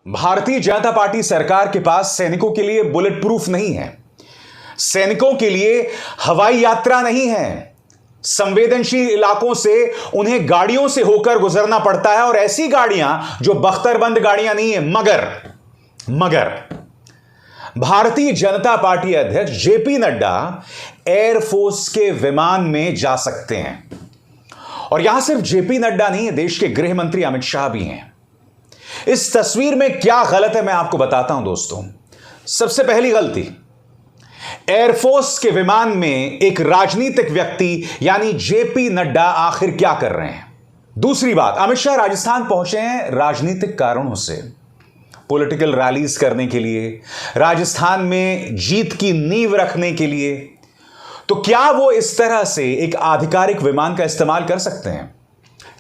Bharatiya Janata party सरकार के पास सैनिकों के लिए बुलेट प्रूफ नहीं है, सैनिकों के लिए हवाई यात्रा नहीं है, संवेदनशील इलाकों से उन्हें गाड़ियों से होकर गुजरना पड़ता है और ऐसी गाड़ियां जो बख्तरबंद गाड़ियां नहीं है। मगर भारतीय जनता पार्टी अध्यक्ष जेपी नड्डा एयरफोर्स के विमान में जा सकते हैं। और यहां सिर्फ जेपी नड्डा नहीं है, देश के गृह मंत्री अमित शाह भी हैं। इस तस्वीर में क्या गलत है मैं आपको बताता हूं दोस्तों। सबसे पहली गलती, एयरफोर्स के विमान में एक राजनीतिक व्यक्ति यानी जेपी नड्डा आखिर क्या कर रहे हैं। दूसरी बात, अमित शाह राजस्थान पहुंचे हैं राजनीतिक कारणों से, पॉलिटिकल रैलीज करने के लिए, राजस्थान में जीत की नींव रखने के लिए। तो क्या वो इस तरह से एक आधिकारिक विमान का इस्तेमाल कर सकते हैं?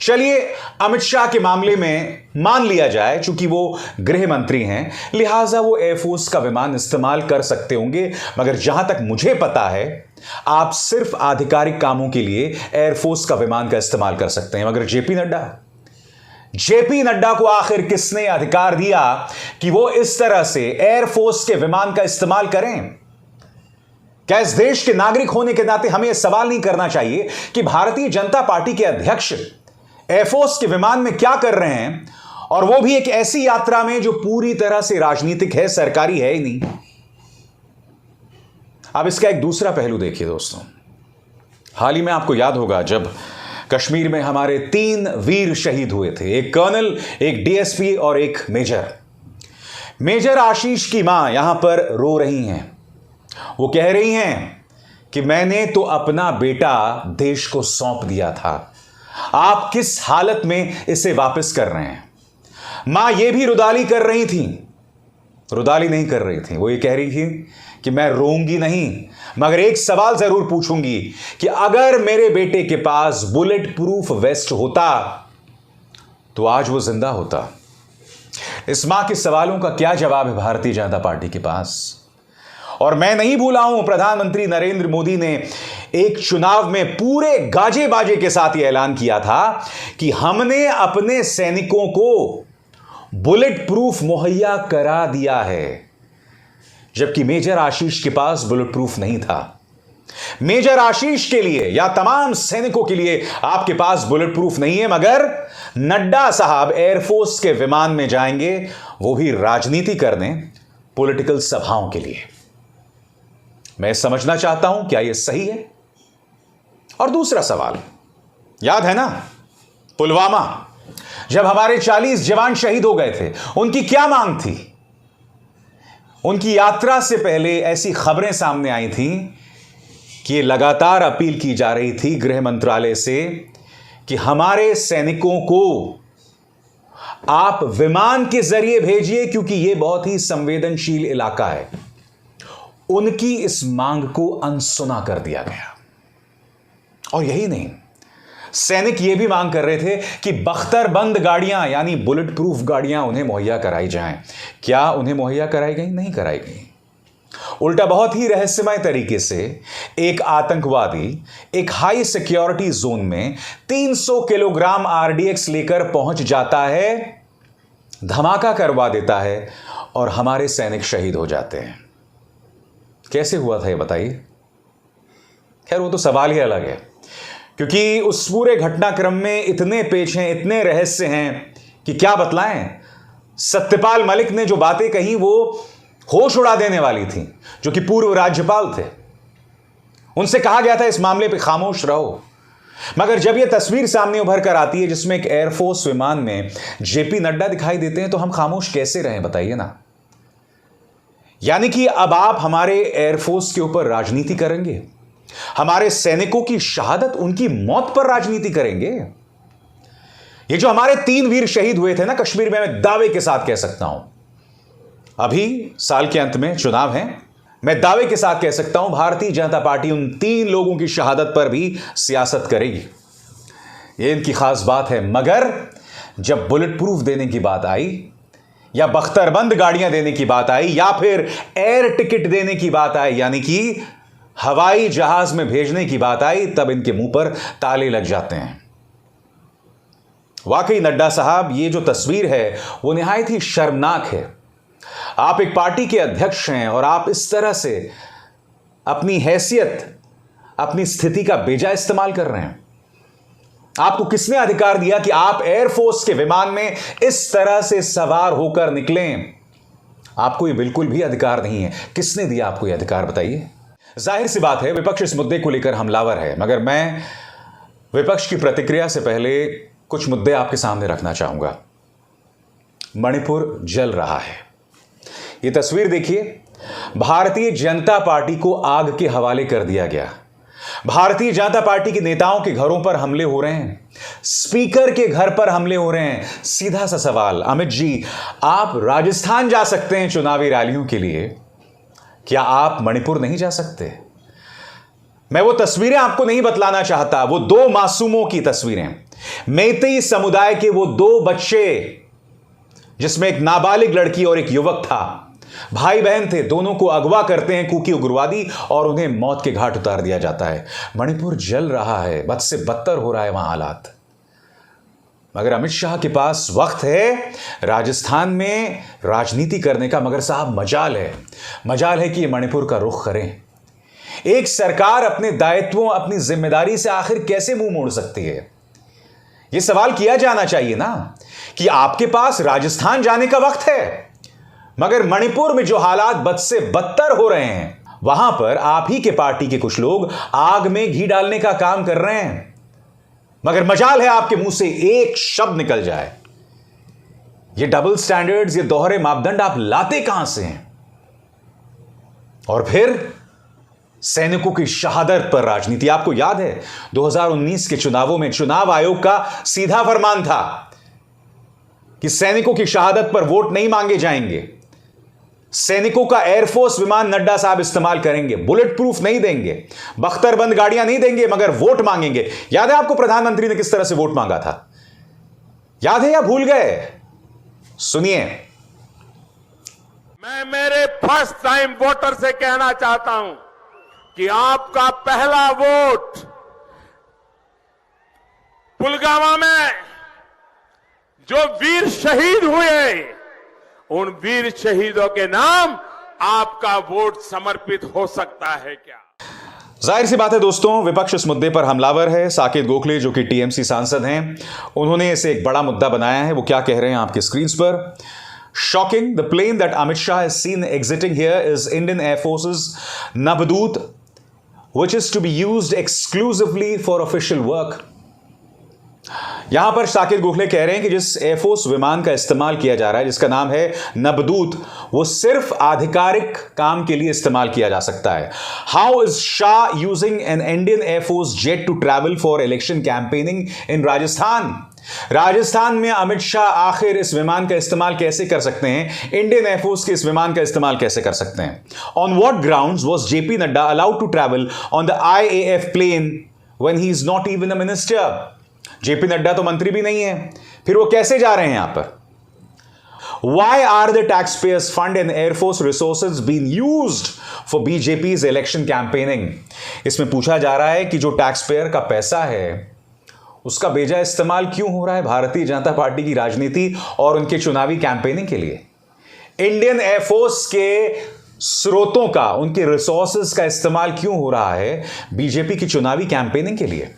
चलिए अमित शाह के मामले में मान लिया जाए, चूंकि वो गृह मंत्री हैं, लिहाजा वो एयरफोर्स का विमान इस्तेमाल कर सकते होंगे। मगर जहां तक मुझे पता है, आप सिर्फ आधिकारिक कामों के लिए एयरफोर्स का विमान का इस्तेमाल कर सकते हैं। मगर जेपी नड्डा को आखिर किसने अधिकार दिया कि वो इस तरह से एयरफोर्स के विमान का इस्तेमाल करें? क्या इस देश के नागरिक होने के नाते हमें यह सवाल नहीं करना चाहिए कि भारतीय जनता पार्टी के अध्यक्ष एयरफोर्स के विमान में क्या कर रहे हैं, और वो भी एक ऐसी यात्रा में जो पूरी तरह से राजनीतिक है, सरकारी है ही नहीं। अब इसका एक दूसरा पहलू देखिए दोस्तों। हाल ही में आपको याद होगा जब कश्मीर में हमारे 3 वीर शहीद हुए थे, एक कर्नल, एक डीएसपी और एक मेजर आशीष की मां यहां पर रो रही हैं। वो कह रही हैं कि मैंने तो अपना बेटा देश को सौंप दिया था, आप किस हालत में इसे वापस कर रहे हैं। मां ये भी रुदाली नहीं कर रही थी, वो ये कह रही थी कि मैं रोऊंगी नहीं, मगर एक सवाल जरूर पूछूंगी कि अगर मेरे बेटे के पास बुलेट प्रूफ वेस्ट होता तो आज वो जिंदा होता। इस मां के सवालों का क्या जवाब है भारतीय जनता पार्टी के पास? और मैं नहीं भूला हूं, प्रधानमंत्री नरेंद्र मोदी ने एक चुनाव में पूरे गाजे बाजे के साथ यह ऐलान किया था कि हमने अपने सैनिकों को बुलेट प्रूफ मुहैया करा दिया है, जबकि मेजर आशीष के पास बुलेट प्रूफ नहीं था। मेजर आशीष के लिए या तमाम सैनिकों के लिए आपके पास बुलेट प्रूफ नहीं है, मगर नड्डा साहब एयरफोर्स के विमान में जाएंगे, वो भी राजनीति करने, पॉलिटिकल सभाओं के लिए। मैं समझना चाहता हूं क्या यह सही है? और दूसरा सवाल, याद है ना पुलवामा, जब हमारे 40 जवान शहीद हो गए थे, उनकी क्या मांग थी? उनकी यात्रा से पहले ऐसी खबरें सामने आई थी कि लगातार अपील की जा रही थी गृह मंत्रालय से कि हमारे सैनिकों को आप विमान के जरिए भेजिए, क्योंकि यह बहुत ही संवेदनशील इलाका है। उनकी इस मांग को अनसुना कर दिया गया। और यही नहीं, सैनिक यह भी मांग कर रहे थे कि बख्तरबंद गाड़ियां यानी बुलेट प्रूफ गाड़ियां उन्हें मुहैया कराई जाएं। क्या उन्हें मुहैया कराई गई? नहीं कराई गई। उल्टा बहुत ही रहस्यमय तरीके से एक आतंकवादी एक हाई सिक्योरिटी जोन में 300 किलोग्राम आरडीएक्स लेकर पहुंच जाता है, धमाका करवा देता है और हमारे सैनिक शहीद हो जाते हैं। कैसे हुआ था ये बताइए? खैर वो तो सवाल ही अलग है, क्योंकि उस पूरे घटनाक्रम में इतने पेच हैं, इतने रहस्य हैं कि क्या बतलाएं। सत्यपाल मलिक ने जो बातें कही वो होश उड़ा देने वाली थी, जो कि पूर्व राज्यपाल थे। उनसे कहा गया था इस मामले पे खामोश रहो, मगर जब यह तस्वीर सामने उभर कर आती है जिसमें एक एयरफोर्स विमान में जेपी नड्डा दिखाई देते हैं, तो हम खामोश कैसे रहें बताइए ना। यानी कि अब आप हमारे एयरफोर्स के ऊपर राजनीति करेंगे, हमारे सैनिकों की शहादत, उनकी मौत पर राजनीति करेंगे। ये जो हमारे 3 वीर शहीद हुए थे ना कश्मीर में, मैं दावे के साथ कह सकता हूं, अभी साल के अंत में चुनाव हैं, मैं दावे के साथ कह सकता हूं भारतीय जनता पार्टी उन 3 लोगों की शहादत पर भी सियासत करेगी। ये इनकी खास बात है। मगर जब बुलेट प्रूफ देने की बात आई, या बख्तरबंद गाड़ियां देने की बात आई, या फिर एयर टिकट देने की बात आई, यानी कि हवाई जहाज में भेजने की बात आई, तब इनके मुंह पर ताले लग जाते हैं। वाकई नड्डा साहब, ये जो तस्वीर है वो निहायत ही शर्मनाक है। आप एक पार्टी के अध्यक्ष हैं और आप इस तरह से अपनी हैसियत, अपनी स्थिति का बेजा इस्तेमाल कर रहे हैं। आपको किसने अधिकार दिया कि आप एयरफोर्स के विमान में इस तरह से सवार होकर निकलें? आपको ये बिल्कुल भी अधिकार नहीं है। किसने दिया आपको ये अधिकार, बताइए? जाहिर सी बात है, विपक्ष इस मुद्दे को लेकर हमलावर है, मगर मैं विपक्ष की प्रतिक्रिया से पहले कुछ मुद्दे आपके सामने रखना चाहूंगा। मणिपुर जल रहा है। ये तस्वीर देखिए, भारतीय जनता पार्टी को आग के हवाले कर दिया गया। भारतीय जनता पार्टी के नेताओं के घरों पर हमले हो रहे हैं, स्पीकर के घर पर हमले हो रहे हैं। सीधा सा सवाल, अमित जी, आप राजस्थान जा सकते हैं चुनावी रैलियों के लिए, क्या आप मणिपुर नहीं जा सकते? मैं वो तस्वीरें आपको नहीं बतलाना चाहता, वो दो मासूमों की तस्वीरें, मैतेई समुदाय के वो दो बच्चे, जिसमें एक नाबालिग लड़की और एक युवक था, भाई बहन थे, दोनों को अगवा करते हैं कुकी उग्रवादी और उन्हें मौत के घाट उतार दिया जाता है। मणिपुर जल रहा है, बद से बदतर हो रहा है वहां हालात। मगर अमित शाह के पास वक्त है राजस्थान में राजनीति करने का, मगर साहब मजाल है कि ये मणिपुर का रुख करें। एक सरकार अपने दायित्वों, अपनी जिम्मेदारी से आखिर कैसे मुंह मोड़ सकती है? यह सवाल किया जाना चाहिए ना कि आपके पास राजस्थान जाने का वक्त है, मगर मणिपुर में जो हालात बद से बदतर हो रहे हैं, वहां पर आप ही के पार्टी के कुछ लोग आग में घी डालने का काम कर रहे हैं। मगर मजाल है आपके मुंह से एक शब्द निकल जाए। ये डबल स्टैंडर्ड्स, ये दोहरे मापदंड आप लाते कहां से हैं? और फिर सैनिकों की शहादत पर राजनीति। आपको याद है 2019 के चुनावों में चुनाव आयोग का सीधा फरमान था कि सैनिकों की शहादत पर वोट नहीं मांगे जाएंगे। सैनिकों का एयरफोर्स विमान नड्डा साहब इस्तेमाल करेंगे, बुलेट प्रूफ नहीं देंगे, बख्तरबंद गाड़ियां नहीं देंगे, मगर वोट मांगेंगे। याद है आपको प्रधानमंत्री ने किस तरह से वोट मांगा था? याद है या भूल गए? सुनिए। मैं मेरे फर्स्ट टाइम वोटर से कहना चाहता हूं कि आपका पहला वोट पुलवामा में जो वीर शहीद हुए, उन वीर शहीदों के नाम आपका वोट समर्पित हो सकता है क्या? जाहिर सी बात है दोस्तों, विपक्ष इस मुद्दे पर हमलावर है। साकेत गोखले जो कि टीएमसी सांसद हैं, उन्होंने इसे एक बड़ा मुद्दा बनाया है। वो क्या कह रहे हैं आपकी स्क्रीन पर? Shocking, the plane that Amit Shah has seen exiting here is Indian air forces Navdoot, which is to be used exclusively for official work। यहां पर साकेत गोखले कह रहे हैं कि जिस एयरफोर्स विमान का इस्तेमाल किया जा रहा है, जिसका नाम है नवदूत, वो सिर्फ आधिकारिक काम के लिए इस्तेमाल किया जा सकता है। How is Shah using an Indian air force jet to travel for election campaigning in Rajasthan? Rajasthan में अमित शाह आखिर इस विमान का इस्तेमाल कैसे कर सकते हैं? इंडियन एयरफोर्स के इस विमान का इस्तेमाल कैसे कर सकते हैं? On what grounds was JP Nadda allowed to travel on the IAF plane when he is not even a minister? JP Nadda तो मंत्री भी नहीं है, फिर वो कैसे जा रहे हैं यहां पर? Why are the taxpayers' fund and Air Force resources being used for BJP's election campaigning? इसमें पूछा जा रहा है कि जो टैक्स पेयर का पैसा है उसका बेजा इस्तेमाल क्यों हो रहा है भारतीय जनता पार्टी की राजनीति और उनके चुनावी कैंपेनिंग के लिए? इंडियन एयरफोर्स के स्रोतों का, उनके रिसोर्सेज का इस्तेमाल क्यों हो रहा है बीजेपी की चुनावी कैंपेनिंग के लिए?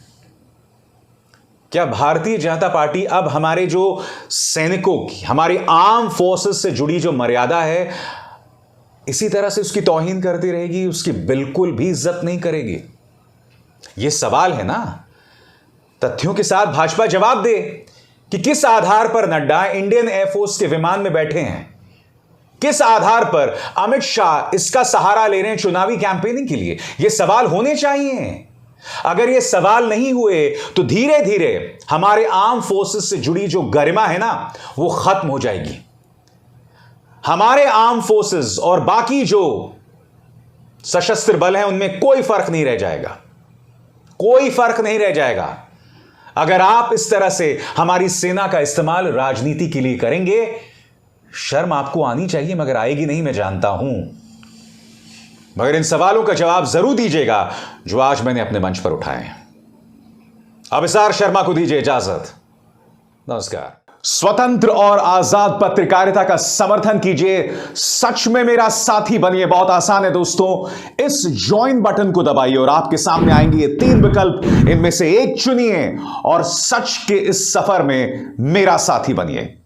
क्या भारतीय जनता पार्टी अब हमारे जो सैनिकों की, हमारी आर्म फोर्सेस से जुड़ी जो मर्यादा है, इसी तरह से उसकी तौहीन करती रहेगी, उसकी बिल्कुल भी इज्जत नहीं करेगी? यह सवाल है ना। तथ्यों के साथ भाजपा जवाब दे कि किस आधार पर नड्डा इंडियन एयरफोर्स के विमान में बैठे हैं, किस आधार पर अमित शाह इसका सहारा ले रहे हैं चुनावी कैंपेनिंग के लिए? यह सवाल होने चाहिए। अगर ये सवाल नहीं हुए तो धीरे धीरे हमारे आर्म फोर्सेस से जुड़ी जो गरिमा है ना, वो खत्म हो जाएगी। हमारे आर्म फोर्सेस और बाकी जो सशस्त्र बल हैं उनमें कोई फर्क नहीं रह जाएगा, कोई फर्क नहीं रह जाएगा। अगर आप इस तरह से हमारी सेना का इस्तेमाल राजनीति के लिए करेंगे, शर्म आपको आनी चाहिए, मगर आएगी नहीं, मैं जानता हूं। मगर इन सवालों का जवाब जरूर दीजिएगा जो आज मैंने अपने मंच पर उठाए हैं। अभिसार शर्मा को दीजिए इजाजत। नमस्कार। स्वतंत्र और आजाद पत्रकारिता का समर्थन कीजिए, सच में मेरा साथी बनिए। बहुत आसान है दोस्तों, इस ज्वाइन बटन को दबाइए और आपके सामने आएंगे ये 3 विकल्प, इनमें से एक चुनिए और सच के इस सफर में मेरा साथी बनिए।